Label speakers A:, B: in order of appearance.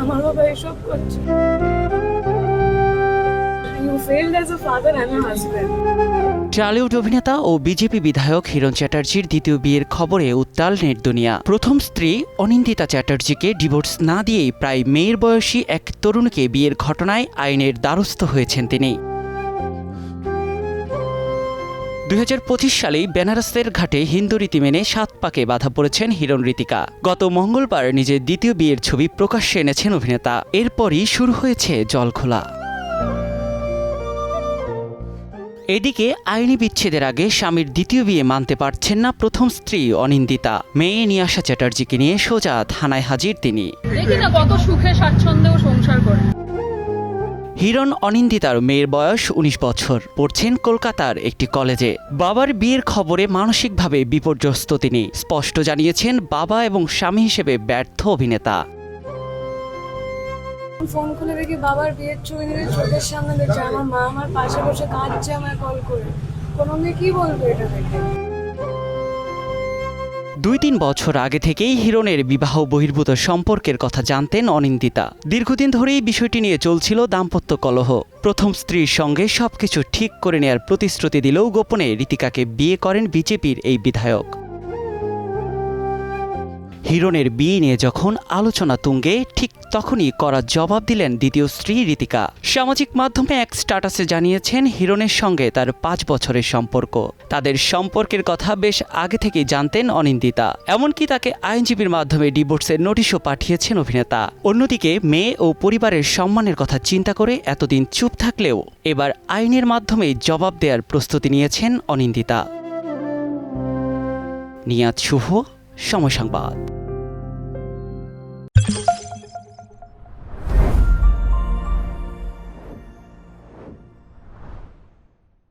A: আমার বাবা এসব করছে। You failed as a father and a husband.
B: Tollywood অভিনেতা ও বিজেপি বিধায়ক হিরণ চ্যাটার্জির দ্বিতীয় বিয়ের খবরে উত্তাল নেট দুনিয়া। প্রথম স্ত্রী অনিন্দিতা চ্যাটার্জিকে ডিভোর্স না দিয়েই প্রায় মেয়ের বয়সী এক তরুণীকে বিয়ের ঘটনায় আইনের দ্বারস্থ হয়েছেন তিনি। 2025 সালেই বেনারসের ঘাটে হিন্দু রীতি মেনে 7 পাকে বাধা পড়েছেন হিরণ ঋতিকা। গত মঙ্গলবার নিজের দ্বিতীয় বিয়ের ছবি প্রকাশ্যে এনেছেন অভিনেতা। এরপরই শুরু হয়েছে জলখোলা। এদিকে আইনি বিচ্ছেদের আগে স্বামীর দ্বিতীয় বিয়ে মানতে পারছেন না প্রথম স্ত্রী অনিন্দিতা। মেয়ে নিয়ে আসা চ্যাটার্জিকে নিয়ে সোজা থানায় হাজির তিনি।
A: দেখি না কত সুখে স্বাচ্ছন্দ্যেও সংসার করে।
B: হিরণ অনিন্দিতার মেয়ের বয়স 19 বছর, পড়ছেন কলকাতার একটি কলেজে। বাবার বিয়ের খবরে মানসিকভাবে বিপর্যস্ত তিনি। স্পষ্ট জানিয়েছেন বাবা এবং স্বামী হিসেবে ব্যর্থ অভিনেতা।
A: ফোন খুলে দেখি বাবার বিয়ের ছবি নিয়ে চোখের সামনে দেখছে, আমার মা আমার পাশে বসে কাঁদছে আমায় কল করে। কোনো মেয়ে কি বলবে এটা দেখে?
B: 2-3 বছর আগে থেকেই হিরণের বিবাহ বহির্ভূত সম্পর্কের কথা জানতেন অনিন্দিতা। দীর্ঘদিন ধরেই বিষয়টি নিয়ে চলছিল দাম্পত্য কলহ। প্রথম স্ত্রীর সঙ্গে সবকিছু ঠিক করে নেয়ার প্রতিশ্রুতি দিলেও গোপনে ঋতিকাকে বিয়ে করেন বিজেপির এই বিধায়ক। হিরণের বিয়ে নিয়ে যখন আলোচনা তুঙ্গে, ঠিক তখনই কড়া জবাব দিলেন দ্বিতীয় স্ত্রী ঋতিকা। সামাজিক মাধ্যমে এক স্ট্যাটাসে জানিয়েছেন হিরণের সঙ্গে তার 5 বছরের সম্পর্ক। তাদের সম্পর্কের কথা বেশ আগে থেকেই জানতেন অনিন্দিতা। এমনকি তাকে আইনজীবীর মাধ্যমে ডিভোর্সের নোটিশও পাঠিয়েছেন অভিনেতা। অন্যদিকে মেয়ে ও পরিবারের সম্মানের কথা চিন্তা করে এতদিন চুপ থাকলেও এবার আইনের মাধ্যমেই জবাব দেওয়ার প্রস্তুতি নিয়েছেন অনিন্দিতা। নিয়াত শুভ, সময় সংবাদ।